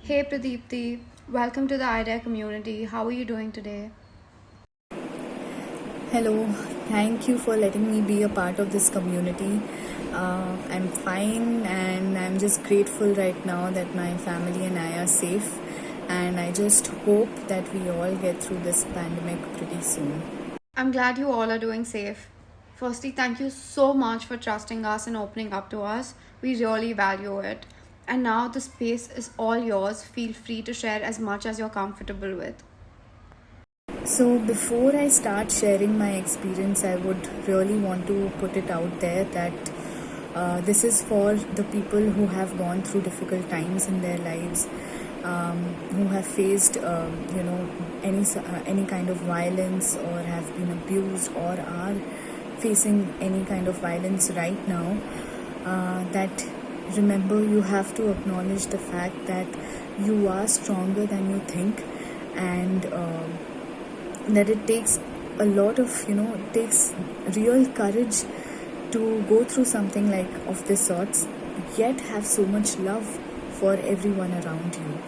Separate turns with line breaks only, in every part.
Hey Pradeepti, welcome to the IDEA community. How are you doing today?
Hello, thank you for letting me be a part of this community. I'm fine and I'm just grateful right now that my family and I are safe. And I just hope that we all get through this pandemic pretty soon.
I'm glad you all are doing safe. Firstly, thank you so much for trusting us and opening up to us. We really value it. And now the space is all yours. Feel free to share as much as you're comfortable with.
So, before I start sharing my experience, I would really want to put it out there that this is for the people who have gone through difficult times in their lives, who have faced, any kind of violence or have been abused or are facing any kind of violence right now. That remember, you have to acknowledge the fact that you are stronger than you think, and that it takes a lot of it takes real courage to go through something like of this sorts, yet have so much love for everyone around you.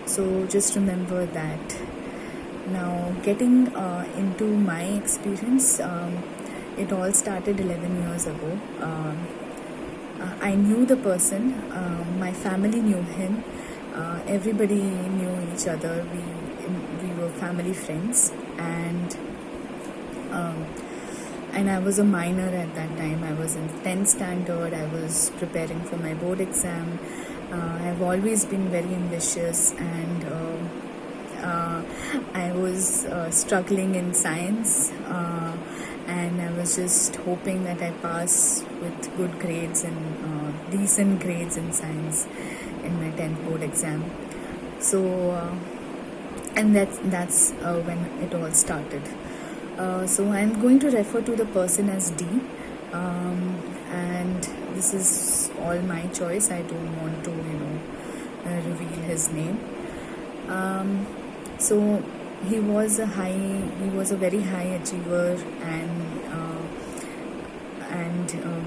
So just remember that. Now, getting into my experience, it all started 11 years ago. I knew the person, my family knew him, everybody knew each other. We were family friends, um, and I was a minor at that time. I was in 10th standard. I was preparing for my board exam. I've always been very ambitious, and I was struggling in science, and I was just hoping that I pass with good grades and decent grades in science in my 10th board exam. So, and that's when it all started. So I'm going to refer to the person as D, and this is all my choice. I don't want to, reveal his name. So he was a very high achiever, and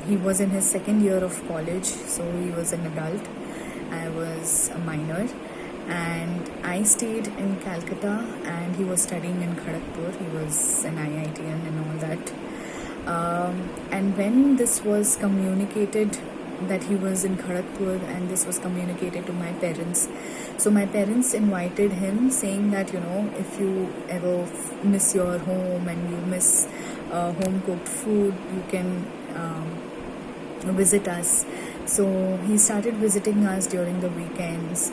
he was in his second year of college. So he was an adult. I was a minor, and I stayed in Calcutta, and he was studying in Kharagpur. He was an IITian and all that. And when this was communicated that he was in Kharagpur, and this was communicated to my parents, so my parents invited him, saying that if you ever miss your home and you miss home cooked food, you can visit us. So he started visiting us during the weekends,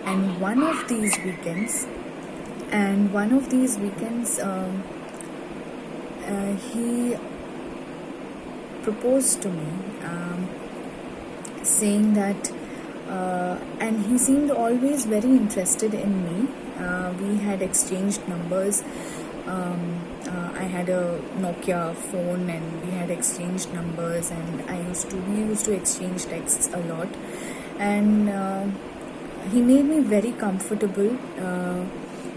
and one of these weekends, he proposed to me, saying that, and he seemed always very interested in me. We had exchanged numbers. I had a Nokia phone, and we had exchanged numbers, and we used to exchange texts a lot, and he made me very comfortable,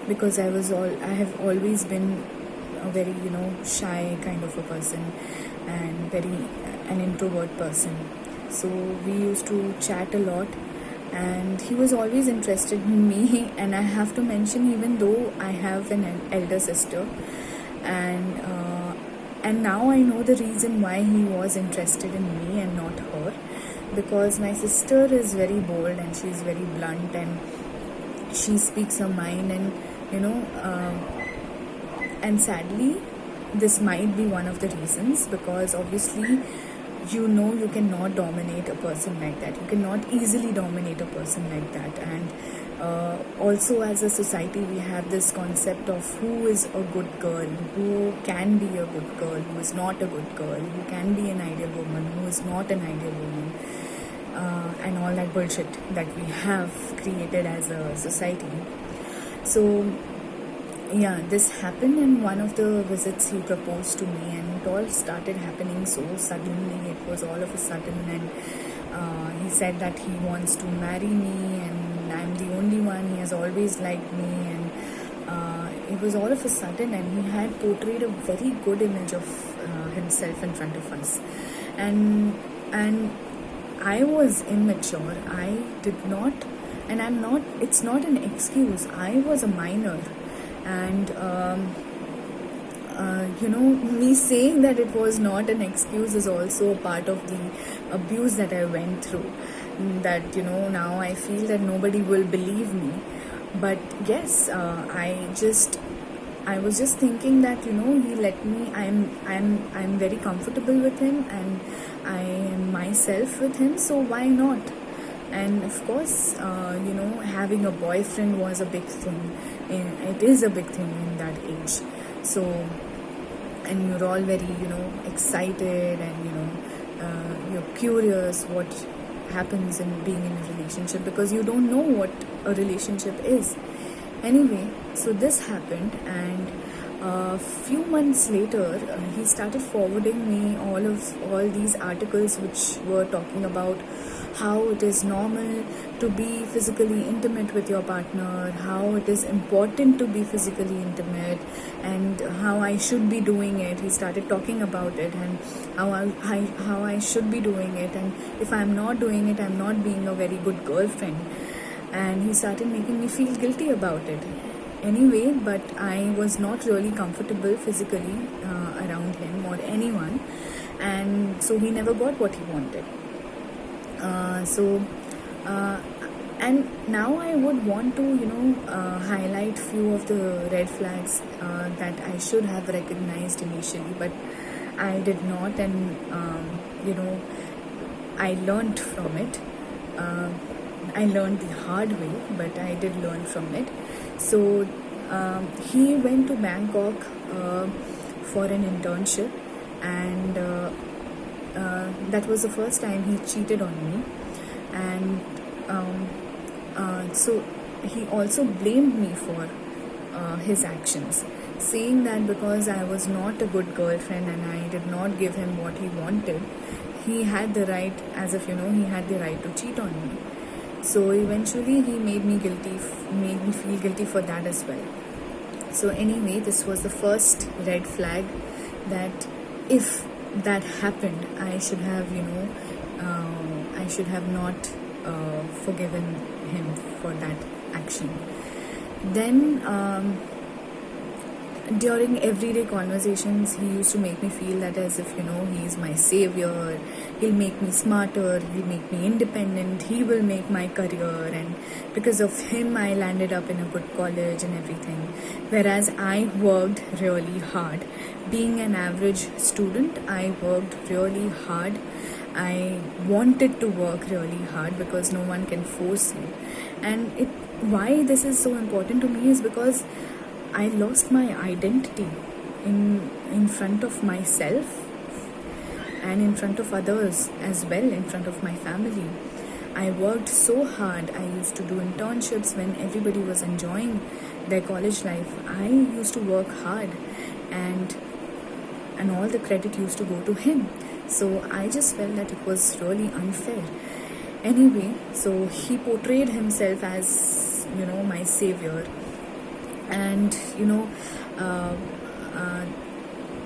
because I have always been a very shy kind of a person, and very an introvert person. So we used to chat a lot, and he was always interested in me. And I have to mention, even though I have an elder sister, and now I know the reason why he was interested in me and not her, because my sister is very bold, and she's very blunt, and she speaks her mind, and and sadly this might be one of the reasons, because obviously you cannot dominate a person like that. You cannot easily dominate a person like that. And also, as a society, we have this concept of who is a good girl, who can be a good girl, who is not a good girl, who can be an ideal woman, who is not an ideal woman, and all that bullshit that we have created as a society. So yeah, this happened in one of the visits. He proposed to me, and it all started happening so suddenly. It was all of a sudden, and he said that he wants to marry me, and I'm the only one. He has always liked me, and it was all of a sudden, and he had portrayed a very good image of himself in front of us, and I was immature. I did not and it's not an excuse. I was a minor, and me saying that it was not an excuse is also a part of the abuse that I went through. That, now I feel that nobody will believe me. But yes, I was just thinking that, he let me. I'm very comfortable with him, and I am myself with him. So why not? And of course, having a boyfriend was a big thing. It is a big thing in that age. So, and you're all very, excited, and you're curious what happens in being in a relationship, because you don't know what a relationship is. Anyway, so this happened, and a few months later, he started forwarding me all these articles which were talking about how it is normal to be physically intimate with your partner, how it is important to be physically intimate, and how I should be doing it. He started talking about it, and how I should be doing it, and if I'm not doing it, I'm not being a very good girlfriend. And he started making me feel guilty about it. Anyway, but I was not really comfortable physically around him or anyone, and so he never got what he wanted. And now I would want to highlight few of the red flags that I should have recognized initially, but I did not. And I learned from it. I learned the hard way, but I did learn from it. So he went to Bangkok for an internship, and that was the first time he cheated on me. And so he also blamed me for his actions, saying that because I was not a good girlfriend and I did not give him what he wanted, he had the right, as if he had the right to cheat on me. So eventually he made me feel guilty for that as well. So anyway, this was the first red flag, that if that happened, I should have not forgiven him for that action. Then during everyday conversations, he used to make me feel that as if he's my savior, he'll make me smarter, he'll make me independent, he will make my career, and because of him I landed up in a good college and everything. Whereas I worked really hard. Being an average student, I worked really hard. I wanted to work really hard because no one can force you. And why this is so important to me is because I lost my identity in front of myself and in front of others as well, in front of my family. I worked so hard. I used to do internships when everybody was enjoying their college life. I used to work hard, and all the credit used to go to him. So I just felt that it was really unfair. Anyway, so he portrayed himself as my savior, and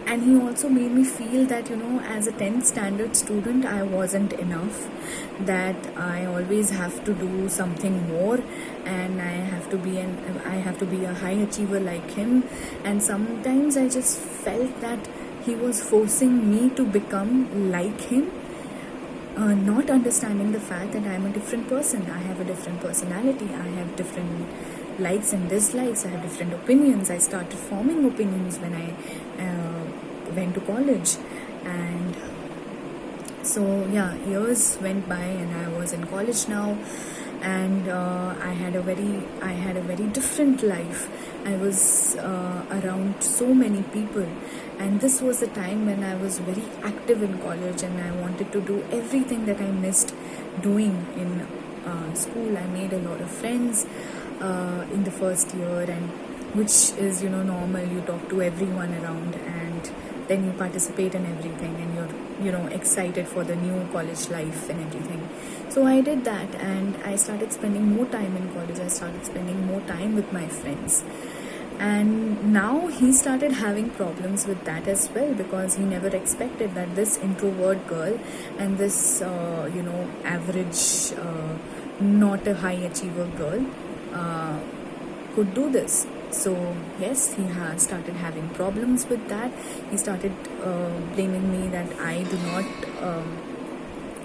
and he also made me feel that as a 10th standard student I wasn't enough, that I always have to do something more, and I have to be a high achiever like him. And sometimes I just felt that he was forcing me to become like him, not understanding the fact that I'm a different person. I have a different personality, I have different likes and dislikes, I have different opinions. I started forming opinions when I went to college. And so years went by, and I was in college now, and I had a very different life. I was around so many people, and this was the time when I was very active in college, and I wanted to do everything that I missed doing in school. I made a lot of friends in the first year, and which is normal. You talk to everyone around, and then you participate in everything, and you're excited for the new college life and everything. So I did that, and I started spending more time in college. I started spending more time with my friends. And now he started having problems with that as well, because he never expected that this introvert girl and this average not a high achiever girl uh, could do this. So yes, he has started having problems with that. He started blaming me that I do not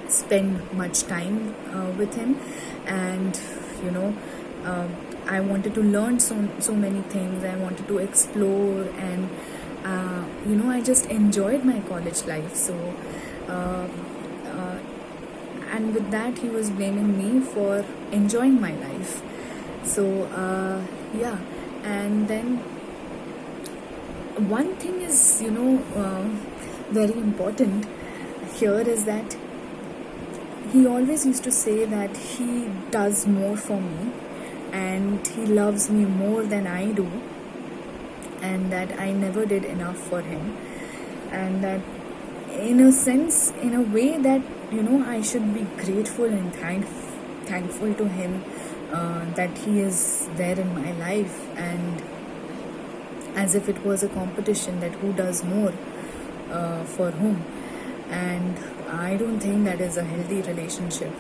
spend much time with him, and you know, uh, I wanted to learn so many things. I wanted to explore, and I just enjoyed my college life. So uh, uh, and with that, he was blaming me for enjoying my life. So yeah, and then one thing is, very important here is that he always used to say that he does more for me and he loves me more than I do, and that I never did enough for him, and that in a sense, in a way, that I should be grateful and thankful to him that he is there in my life, and as if it was a competition that who does more for whom. And I don't think that is a healthy relationship.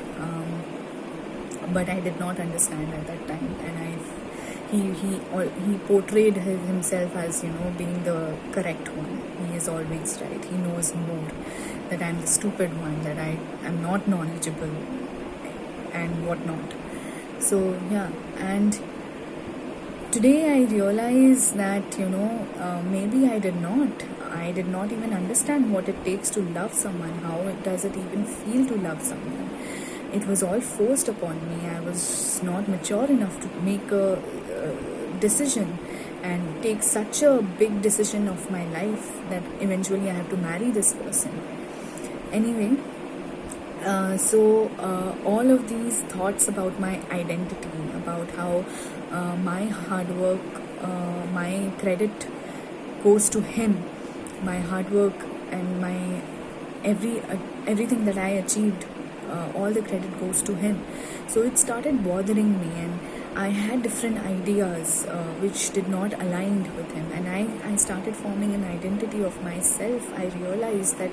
But I did not understand at that time, and he portrayed himself as being the correct one. He is always right. He knows more. That I'm the stupid one. That I am not knowledgeable and whatnot. So yeah, and today I realize that maybe I did not even understand what it takes to love someone. How does it even feel to love someone? It was all forced upon me. I was not mature enough to make a decision and take such a big decision of my life that eventually I have to marry this person. Anyway, so all of these thoughts about my identity, about how my hard work, my credit goes to him, my hard work and my everything that I achieved, all the credit goes to him. So it started bothering me, and I had different ideas which did not align with him, and I started forming an identity of myself. I realized that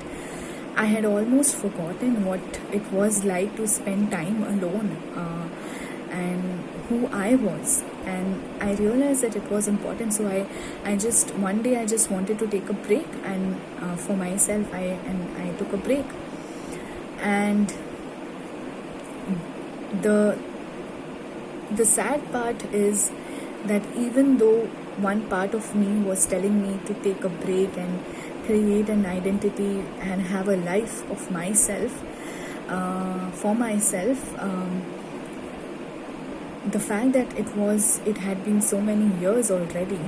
I had almost forgotten what it was like to spend time alone, and who I was. And I realized that it was important. So I just one day I just wanted to take a break, and for myself I took a break. And the sad part is that even though one part of me was telling me to take a break and create an identity and have a life of myself, for myself, the fact that it had been so many years already,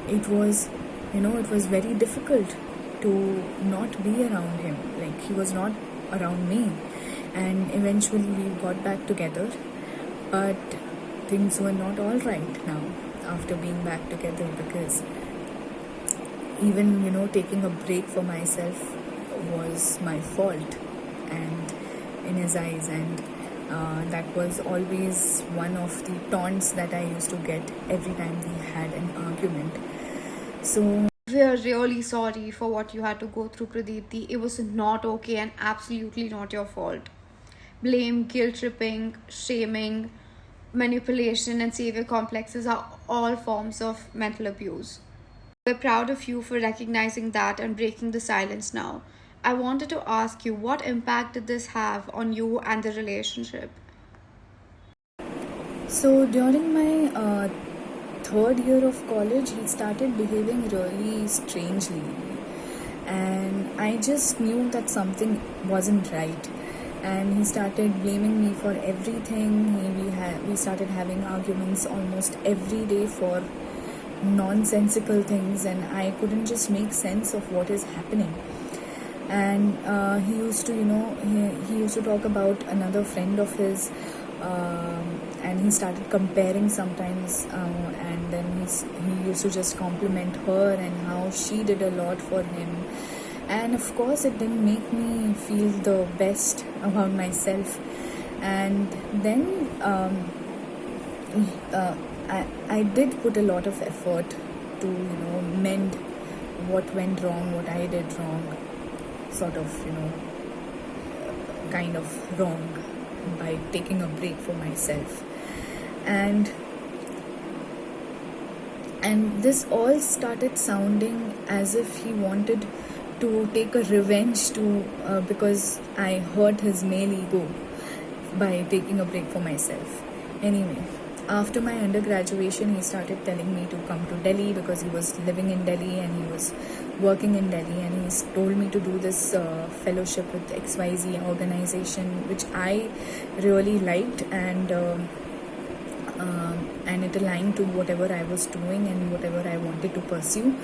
it was very difficult to not be around him. Like, he was not around me, and eventually we got back together, but things were not all right now after being back together, because even taking a break for myself was my fault and in his eyes, and that was always one of the taunts that I used to get every time we had an argument. So
We are really sorry for what you had to go through, Pradeepti. It was not okay and absolutely not your fault. Blame, guilt tripping, shaming, manipulation, and savior complexes are all forms of mental abuse. We're proud of you for recognizing that and breaking the silence now. I wanted to ask you, what impact did this have on you and the relationship?
So during my third year of college, he started behaving really strangely, and I just knew that something wasn't right. And he started blaming me for everything. We started having arguments almost every day for nonsensical things, and I couldn't just make sense of what is happening. And he used to he used to talk about another friend of his, and he started comparing sometimes, and then he used to just compliment her and how she did a lot for him. And of course it didn't make me feel the best about myself. And then I did put a lot of effort to mend what went wrong, what I did wrong, sort of kind of wrong. by taking a break for myself. And this all started sounding as if he wanted to take a revenge to because I hurt his male ego by taking a break for myself. Anyway, after my undergraduation, he started telling me to come to Delhi because he was living in Delhi and he was working in Delhi, and he told me to do this fellowship with XYZ organization, which I really liked, and it aligned to whatever I was doing and whatever I wanted to pursue.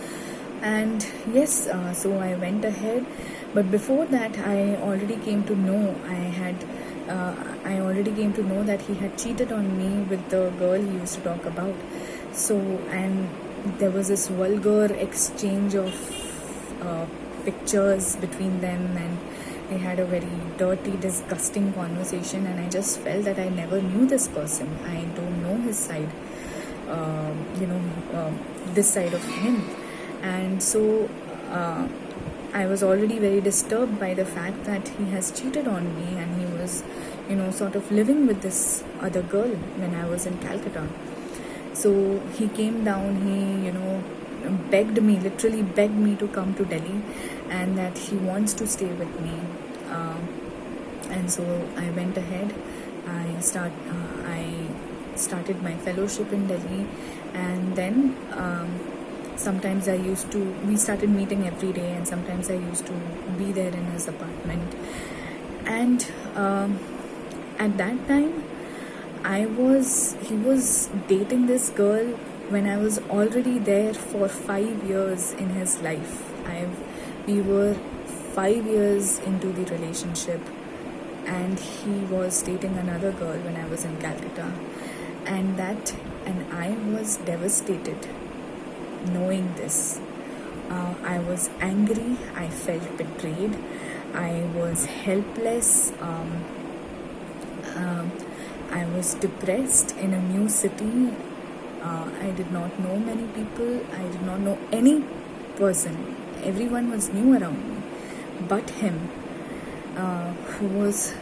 And yes, so I went ahead, but before that I already came to know that he had cheated on me with the girl he used to talk about. So, and there was this vulgar exchange of pictures between them, and they had a very dirty, disgusting conversation, and I just felt that I never knew this person. I don't know his side, this side of him. And so I was already very disturbed by the fact that he has cheated on me, and he was, sort of living with this other girl when I was in Calcutta. So he came down, he, literally begged me to come to Delhi, and that he wants to stay with me. And so I went ahead. I started my fellowship in Delhi, and then sometimes we started meeting every day, and sometimes I used to be there in his apartment. And at that time, he was dating this girl when I was already there for 5 years in his life. We were 5 years into the relationship, and he was dating another girl when I was in Calcutta. And I was devastated knowing this. I was angry, I felt betrayed, I was helpless, I was depressed in a new city. I did not know many people, I did not know any person. Everyone was new around me, but him, who was,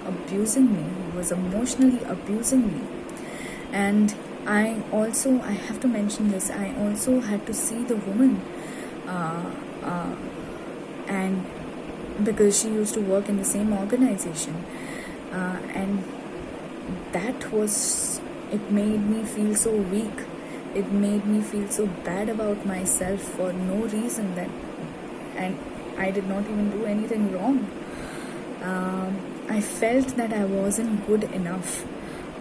abusing me, who was emotionally abusing me. And I have to mention this, I also had to see the woman, and because she used to work in the same organization, and it made me feel so weak. It made me feel so bad about myself for no reason, and I did not even do anything wrong. I felt that I wasn't good enough,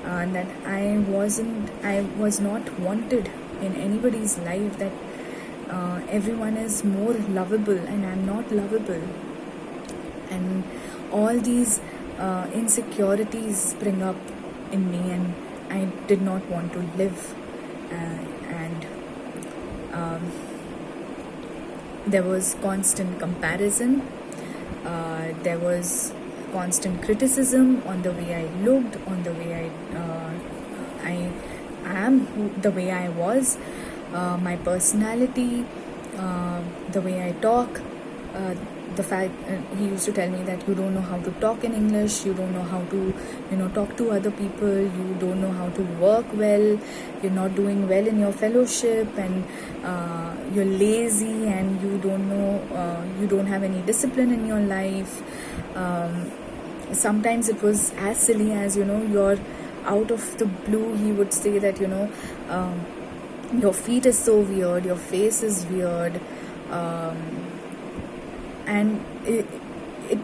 that I was not wanted in anybody's life, that everyone is more lovable and I'm not lovable, and all these insecurities spring up in me, and I did not want to live, and there was constant comparison, there was constant criticism on the way I looked, on the way I am, the way I was, my personality, the way I talk, the fact he used to tell me that you don't know how to talk in English, you don't know how to talk to other people, you don't know how to work well, you're not doing well in your fellowship, and you're lazy, and you don't have any discipline in your life. Sometimes it was as silly as you're out of the blue, he would say that your feet is so weird, your face is weird, and it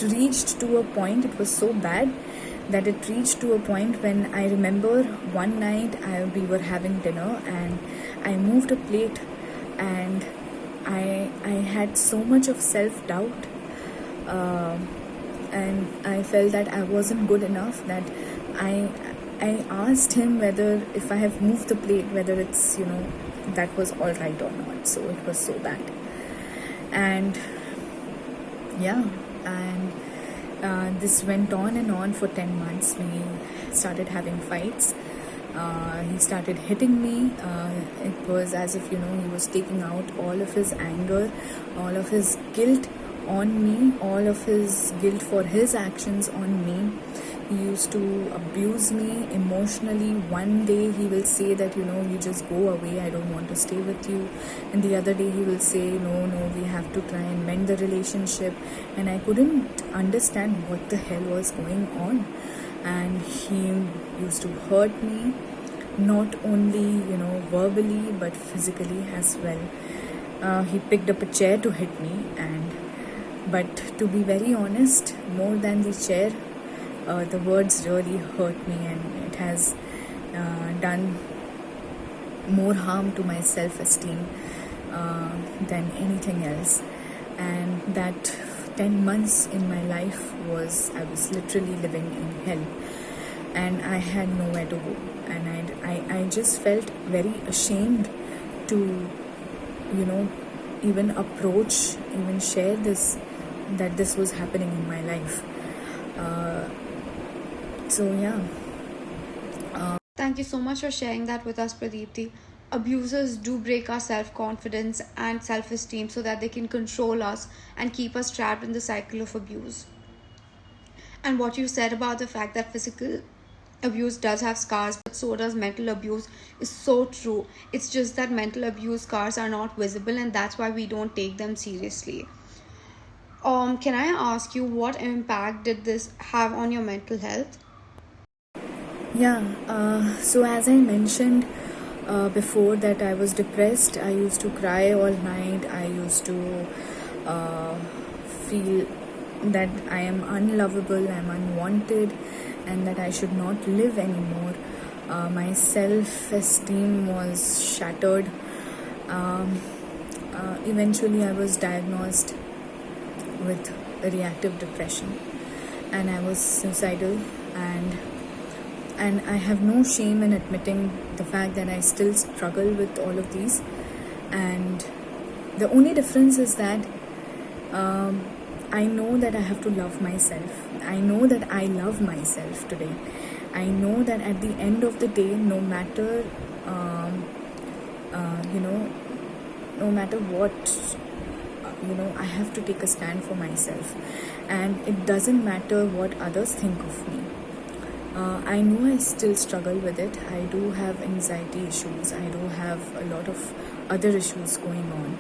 reached to a point, it was so bad that it reached to a point when I remember one night we were having dinner, and I moved a plate, and I had so much of self-doubt, and I felt that I wasn't good enough, that I asked him whether if I have moved the plate, whether it's that was all right or not. So it was so bad, and this went on and on for 10 months. We started having fights. He started hitting me. It was as if he was taking out all of his anger, all of his guilt on me, all of his guilt for his actions on me. He used to abuse me emotionally. One day he will say that, you just go away, I don't want to stay with you. And the other day he will say, no, we have to try and mend the relationship. And I couldn't understand what the hell was going on. And he used to hurt me, not only, verbally, but physically as well. He picked up a chair to hit me, but to be very honest, more than the chair, the words really hurt me, and it has done more harm to my self-esteem than anything else. And that 10 months in my life I was literally living in hell, and I had nowhere to go. And I just felt very ashamed to, even approach, even share that this was happening in my life. So yeah.
Thank you so much for sharing that with us, Pradeepti. Abusers do break our self confidence and self esteem so that they can control us and keep us trapped in the cycle of abuse. And what you said about the fact that physical abuse does have scars, but so does mental abuse, is so true. It's just that mental abuse scars are not visible, and that's why we don't take them seriously. Can I ask you, what impact did this have on your mental health?
Yeah, so as I mentioned before, that I was depressed. I used to cry all night. I used to feel that I am unlovable, I'm unwanted, and that I should not live anymore. My self-esteem was shattered. Eventually, I was diagnosed with reactive depression, and I was suicidal, and I have no shame in admitting the fact that I still struggle with all of these. And the only difference is that I know that I have to love myself. I know that I love myself today. I know that at the end of the day, no matter no matter what, I have to take a stand for myself, and it doesn't matter what others think of me. I know I still struggle with it. I do have anxiety issues. I do have a lot of other issues going on.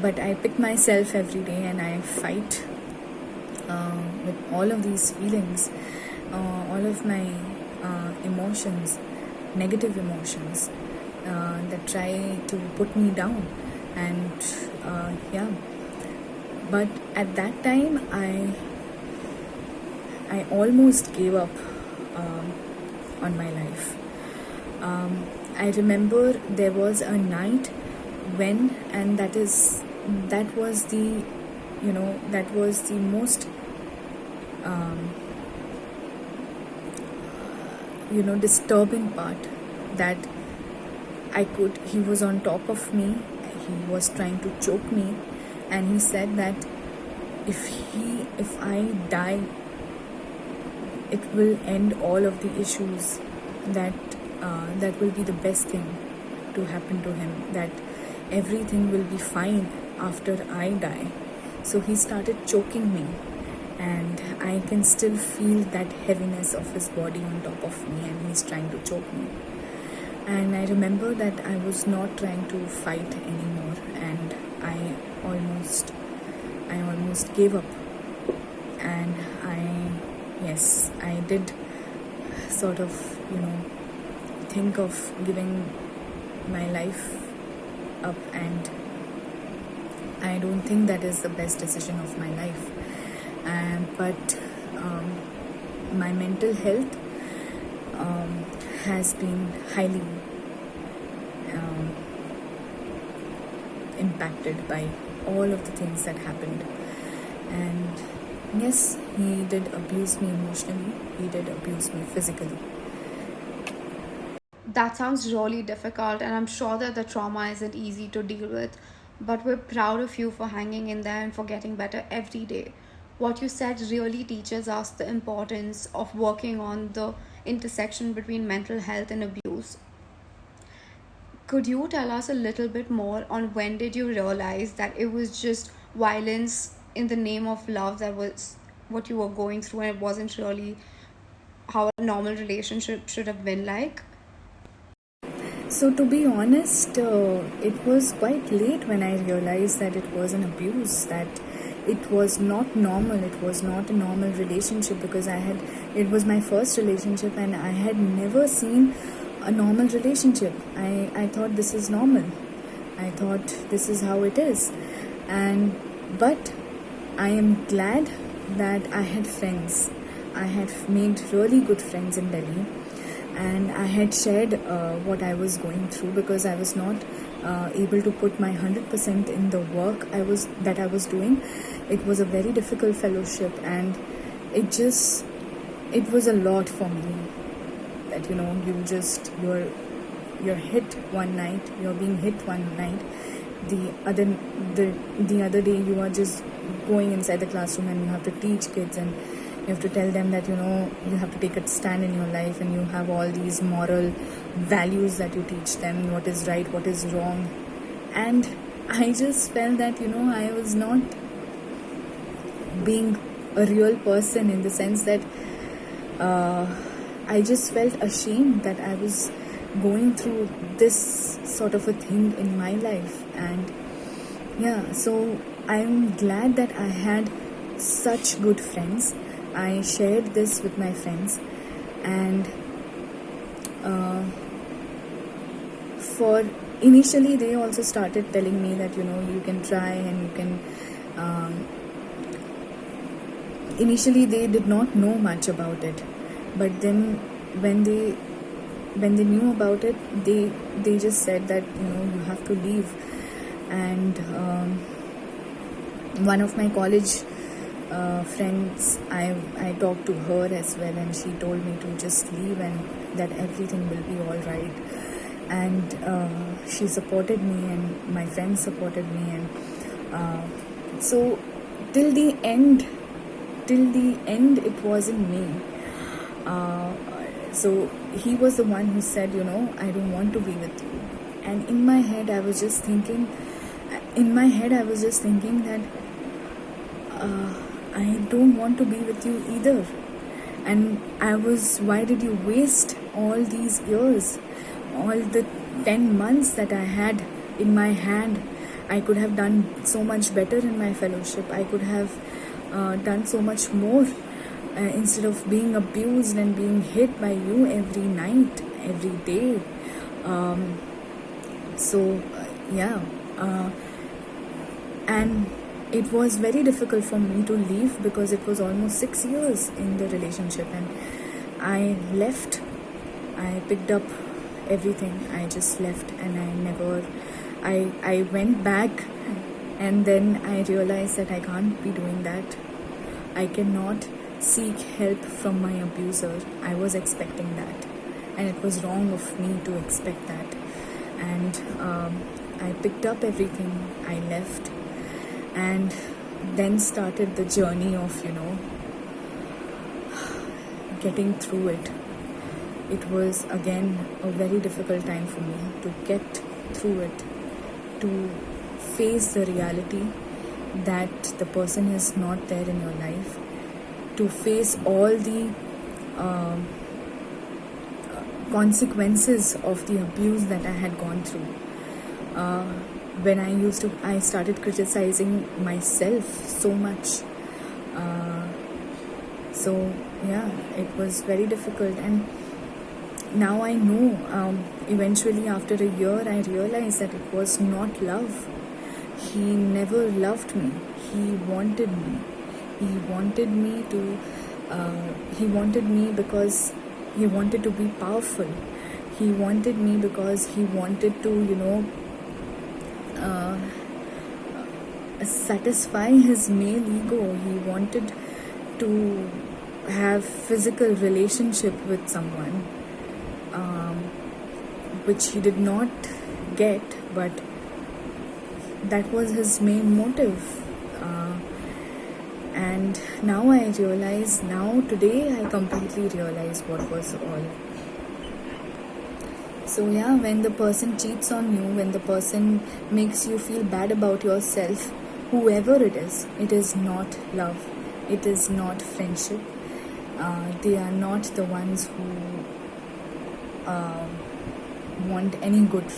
But I pick myself every day and I fight with all of these feelings, all of my emotions, negative emotions that try to put me down. And yeah, but at that time, I almost gave up on my life. I remember there was a night when, and that was the most disturbing part, that he was on top of me, he was trying to choke me, and he said that if I die, it will end all of the issues, that will be the best thing to happen to him, that everything will be fine after I die. So he started choking me, and I can still feel that heaviness of his body on top of me, and he's trying to choke me. And I remember that I was not trying to fight anymore, and I almost gave up. And I did sort of, think of giving my life up, and I don't think that is the best decision of my life. But my mental health has been highly impacted by all of the things that happened. And yes, he did abuse me emotionally, he did abuse me physically.
That sounds really difficult, and I'm sure that the trauma isn't easy to deal with. But we're proud of you for hanging in there and for getting better every day. What you said really teaches us the importance of working on the intersection between mental health and abuse. Could you tell us a little bit more on when did you realize that it was just violence in the name of love that was what you were going through, and it wasn't really how a normal relationship should have been like?
So, to be honest, it was quite late when I realized that it was an abuse, that it was not normal, it was not a normal relationship, because it was my first relationship and I had never seen a normal relationship. I thought this is normal. I thought this is how it is. But I am glad that I had friends. I had made really good friends in Delhi, and I had shared what I was going through, because I was not able to put my 100% in the work that I was doing. It was a very difficult fellowship, and it was a lot for me. That you're hit one night, you're being hit one night. The other day you are just going inside the classroom and you have to teach kids, and you have to tell them that you have to take a stand in your life, and you have all these moral values that you teach them, what is right, what is wrong. And I just felt that I was not being a real person, in the sense that I just felt ashamed that I was going through this sort of a thing in my life. And yeah, so I'm glad that I had such good friends. I shared this with my friends, and for initially they also started telling me that you can try, and you can initially they did not know much about it, but then when they knew about it, they just said that you have to leave. And one of my college friends, I talked to her as well, and she told me to just leave and that everything will be all right. And she supported me, and my friends supported me, and so till the end it wasn't me. So he was the one who said, I don't want to be with you. And in my head I was just thinking that I don't want to be with you either. And why did you waste all these years, all the 10 months that I had in my hand? I could have done so much better in my fellowship. I could have done so much more, instead of being abused and being hit by you every night, every day. And it was very difficult for me to leave, because it was almost 6 years in the relationship, and I left. I picked up everything. I just left, and I went back, and then I realized that I can't be doing that. I cannot seek help from my abuser. I was expecting that, and it was wrong of me to expect that. And I picked up everything, I left, and then started the journey of getting through it. It was again a very difficult time for me to get through it, to face the reality that the person is not there in your life, to face all the consequences of the abuse that I had gone through. When I started criticizing myself so much. So yeah, it was very difficult. And now I know, eventually after a year, I realized that it was not love. He never loved me. He wanted me. He wanted me because he wanted to be powerful. He wanted me because he wanted to, satisfy his male ego. He wanted to have physical relationship with someone, which he did not get, but that was his main motive. And now I realize, today I completely realize what was all. So yeah, when the person cheats on you, when the person makes you feel bad about yourself, whoever it is not love, it is not friendship, They are not the ones who want any good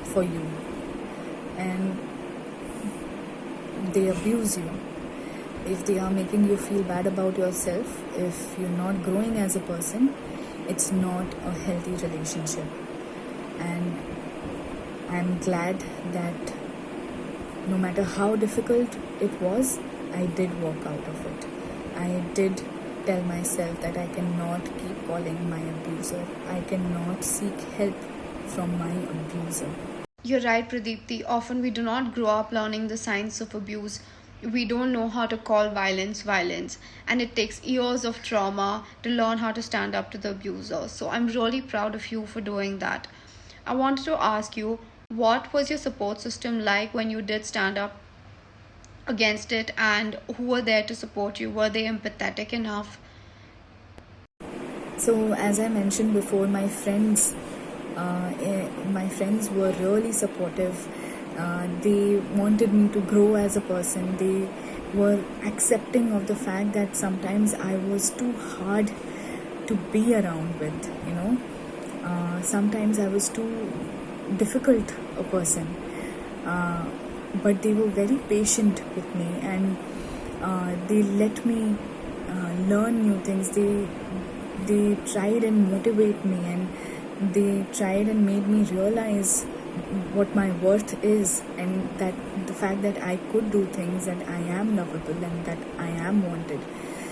for you, and they abuse you. If they are making you feel bad about yourself, if you're not growing as a person, it's not a healthy relationship. And I'm glad that no matter how difficult it was, I did walk out of it. I did tell myself that I cannot keep calling my abuser. I cannot seek help from my abuser.
You're right, Pradeepti. Often we do not grow up learning the signs of abuse. We don't know how to call violence violence, and it takes years of trauma to learn how to stand up to the abuser. So I'm really proud of you for doing that. I wanted to ask you, what was your support system like when you did stand up against it, and who were there to support you? Were they empathetic enough?
So, as I mentioned before, my friends were really supportive. They wanted me to grow as a person. They were accepting of the fact that sometimes I was too hard to be around with. Sometimes I was too difficult a person. But they were very patient with me, and they let me learn new things. They tried and motivate me, and they tried and made me realize what my worth is, and that the fact that I could do things, that I am lovable, and that I am wanted.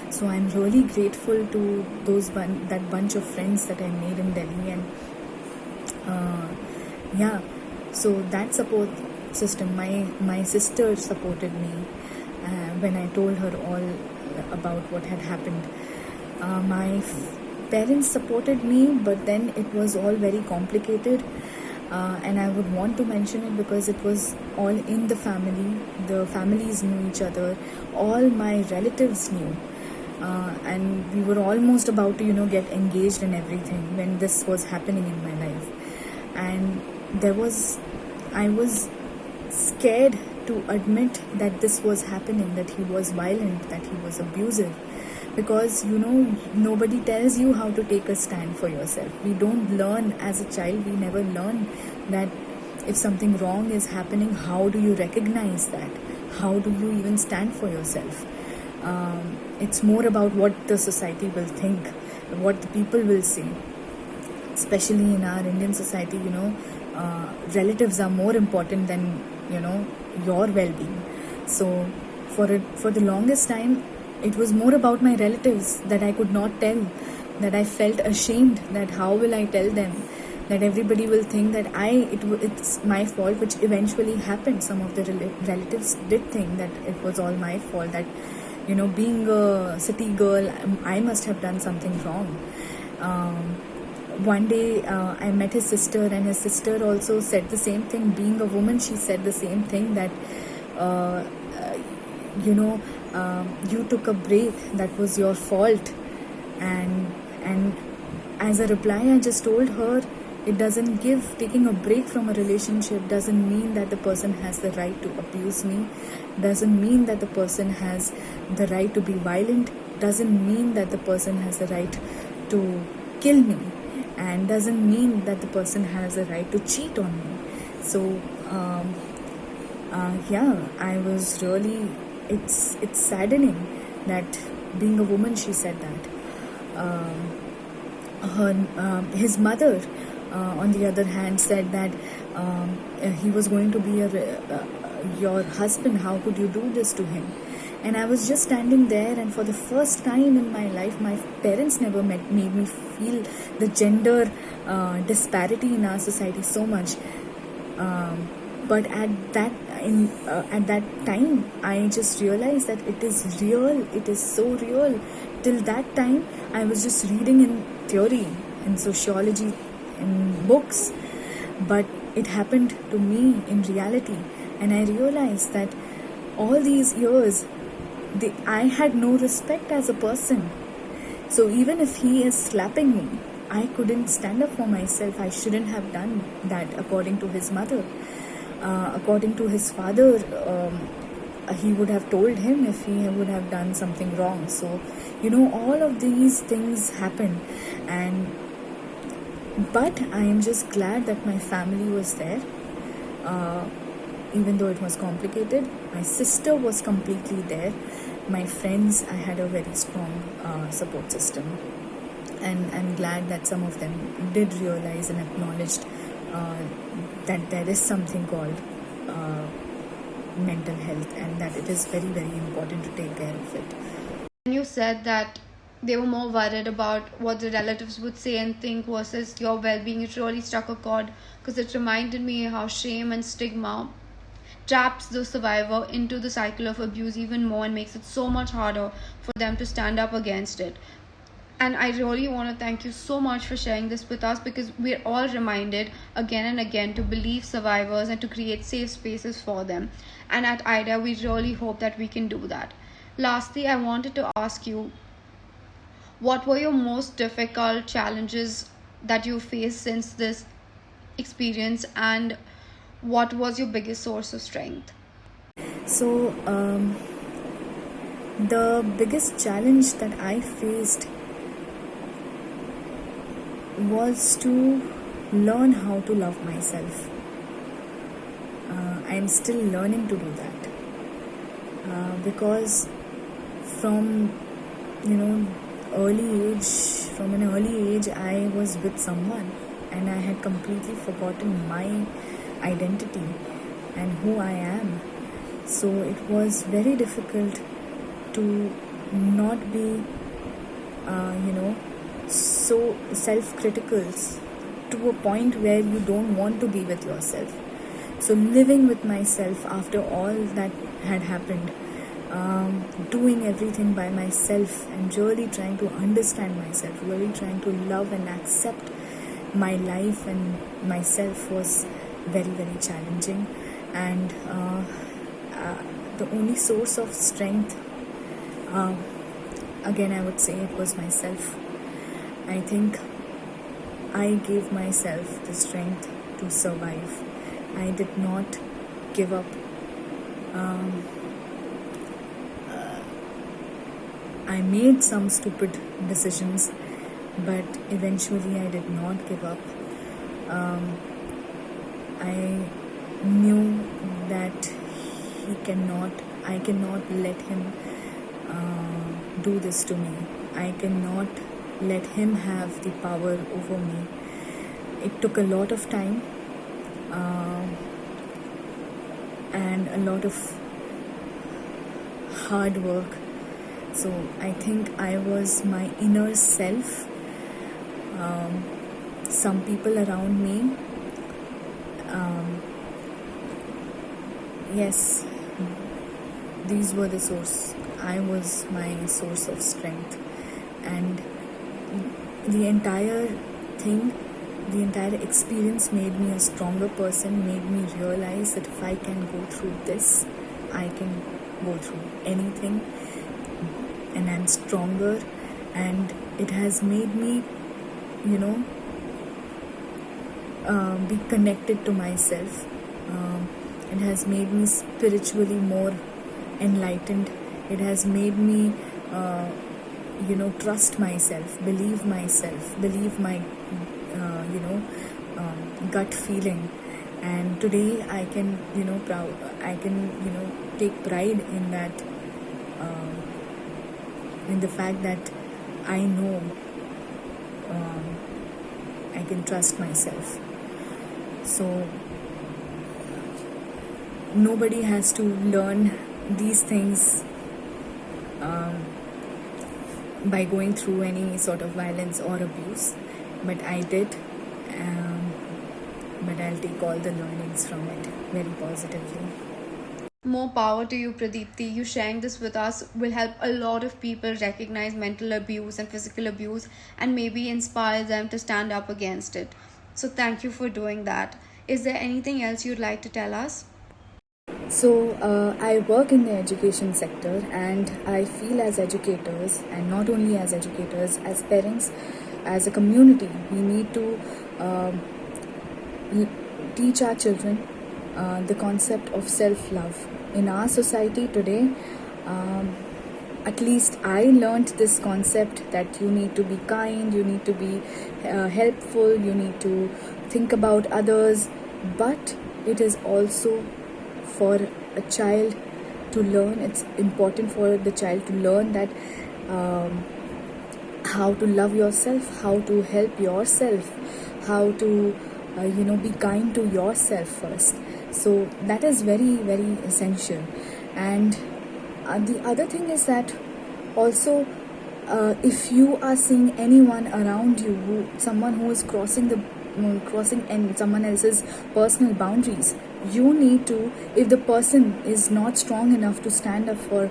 So I'm really grateful to that bunch of friends that I made in Delhi, and so that support system, my sister supported me when I told her all about what had happened. My parents supported me, but then it was all very complicated, and I would want to mention it because it was all in the family. The families knew each other, all my relatives knew, and we were almost about to get engaged and everything when this was happening in my life. And I was scared to admit that this was happening, that he was violent, that he was abusive, because nobody tells you how to take a stand for yourself. We don't learn as a child, we never learn that if something wrong is happening, how do you recognize that? How do you even stand for yourself? It's more about what the society will think, what the people will say. Especially in our Indian society, relatives are more important than your well-being. So for the longest time, it was more about my relatives that I could not tell, that I felt ashamed, that how will I tell them, that everybody will think that it's my fault, which eventually happened. Some of the relatives did think that it was all my fault, that being a city girl, I must have done something wrong. One day I met his sister, and his sister also said the same thing. Being a woman, she said the same thing, that you took a break, that was your fault. And as a reply, I just told her, it doesn't taking a break from a relationship doesn't mean that the person has the right to abuse me, doesn't mean that the person has the right to be violent, doesn't mean that the person has the right to kill me, and doesn't mean that the person has a right to cheat on me. So I was really, it's saddening that being a woman, she said that. His mother, on the other hand, said that he was going to be your husband. How could you do this to him? And I was just standing there, and for the first time in my life, my parents never made me feel the gender disparity in our society so much. But at that time, I just realized that it is real. It is so real. Till that time, I was just reading in theory, in sociology, in books. But it happened to me in reality. And I realized that all these years, I had no respect as a person. So even if he is slapping me, I couldn't stand up for myself. I shouldn't have done that, according to his mother. According to his father, he would have told him if he would have done something wrong. So, all of these things happen, and but I am just glad that my family was there. Even though it was complicated, my sister was completely there. My friends, I had a very strong support system, and I'm glad that some of them did realize and acknowledged that there is something called mental health, and that it is very, very important to take care of it.
And you said that they were more worried about what the relatives would say and think versus your well-being. It really struck a chord because it reminded me how shame and stigma traps the survivor into the cycle of abuse even more and makes it so much harder for them to stand up against it. And I really want to thank you so much for sharing this with us, because we're all reminded again and again to believe survivors and to create safe spaces for them. And at IDEA, we really hope that we can do that. Lastly, I wanted to ask you, what were your most difficult challenges that you faced since this experience, and what was your biggest source of strength?
So, the biggest challenge that I faced was to learn how to love myself. I'm still learning to do that, because from from an early age, I was with someone, and I had completely forgotten my identity and who I am. So it was very difficult to not be, so self-critical to a point where you don't want to be with yourself. So living with myself after all that had happened, doing everything by myself and really trying to understand myself, really trying to love and accept my life and myself was very, very challenging. And the only source of strength, again, I would say it was myself. I think I gave myself the strength to survive. I did not give up. I made some stupid decisions, but eventually I did not give up. I knew that I cannot let him do this to me. I cannot let him have the power over me. It took a lot of time and a lot of hard work. So I think I was my inner self. Some people around me, yes, these were the source. I was my source of strength, and the entire thing, the entire experience made me a stronger person, made me realize that if I can go through this, I can go through anything, and I'm stronger. And it has made me, be connected to myself. It has made me spiritually more enlightened. It has made me trust myself, believe my gut feeling. And today I can take pride in that, in the fact that I know I can trust myself. So nobody has to learn these things by going through any sort of violence or abuse, but I did. But I'll take all the learnings from it very positively.
More power to you, Pradipti. You sharing this with us will help a lot of people recognize mental abuse and physical abuse and maybe inspire them to stand up against it. So thank you for doing that. Is there anything else you'd like to tell us?
So I work in the education sector, and I feel as educators, and not only as educators, as parents, as a community, we need to teach our children the concept of self-love. In our society today, um, at least I learned this concept that you need to be kind, you need to be helpful, you need to think about others, but it is also for a child to learn. It's important for the child to learn that um, how to love yourself, how to help yourself, how to be kind to yourself first. So that is very, very essential. And the other thing is that also, if you are seeing anyone around you, someone who is crossing and someone else's personal boundaries, you need to, if the person is not strong enough to stand up for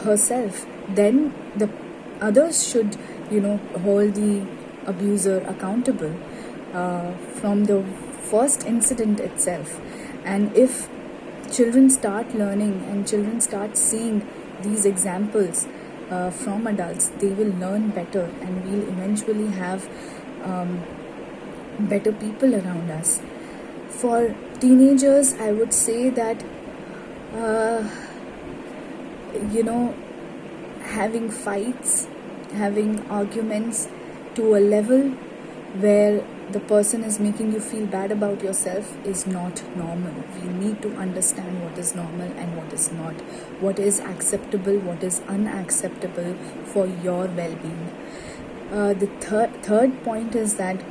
herself, then the others should hold the abuser accountable from the first incident itself. And if children start learning and children start seeing these examples from adults, they will learn better, and we'll eventually have better people around us. For teenagers, I would say that having fights, having arguments to a level where the person is making you feel bad about yourself is not normal. We need to understand what is normal and what is not, what is acceptable, what is unacceptable for your well-being. The third point is that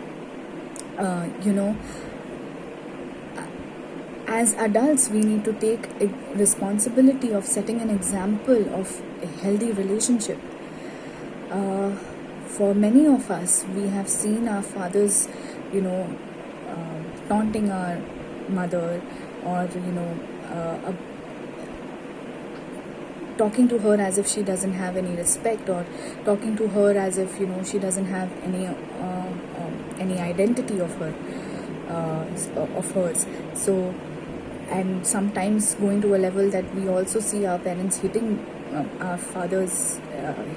as adults, we need to take a responsibility of setting an example of a healthy relationship. For many of us, we have seen our fathers, taunting our mother, or talking to her as if she doesn't have any respect, or talking to her as if she doesn't have any identity of hers. So, and sometimes going to a level that we also see our parents hitting our fathers,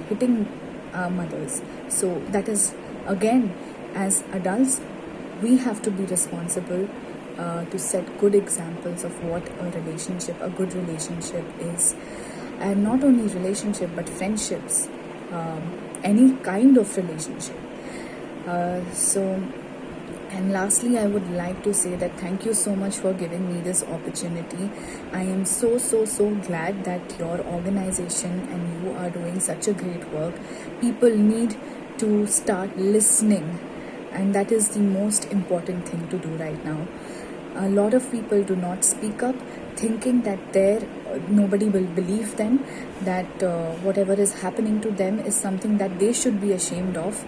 hitting our mothers. So that is, again, as adults, we have to be responsible to set good examples of what a good relationship is. And not only relationship, but friendships, any kind of relationship. And lastly, I would like to say that thank you so much for giving me this opportunity. I am so glad that your organization and you are doing such a great work. People need to start listening, and that is the most important thing to do right now. A lot of people do not speak up, thinking that nobody will believe them, that whatever is happening to them is something that they should be ashamed of.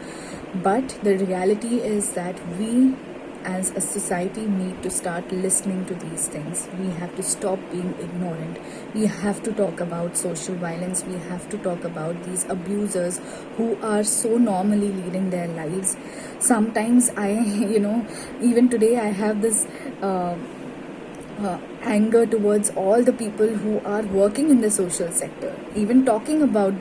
But the reality is that we as a society need to start listening to these things. We have to stop being ignorant. We have to talk about social violence. We have to talk about these abusers who are so normally leading their lives. Sometimes even today I have this anger towards all the people who are working in the social sector, even talking about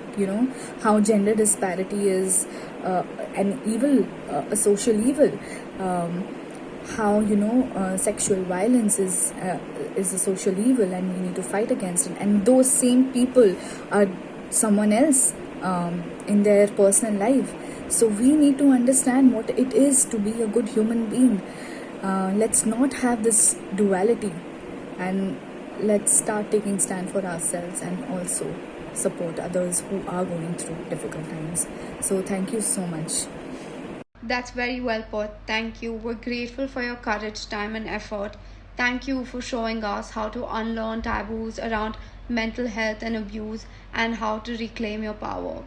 how gender disparity is an evil, a social evil, how sexual violence is a social evil, and we need to fight against it. And those same people are someone else in their personal life. So we need to understand what it is to be a good human being. Let's not have this duality, and let's start taking stand for ourselves and also support others who are going through difficult times. So thank you so much.
That's very well put. Thank you. We're grateful for your courage, time, and effort. Thank you for showing us how to unlearn taboos around mental health and abuse, and how to reclaim your power.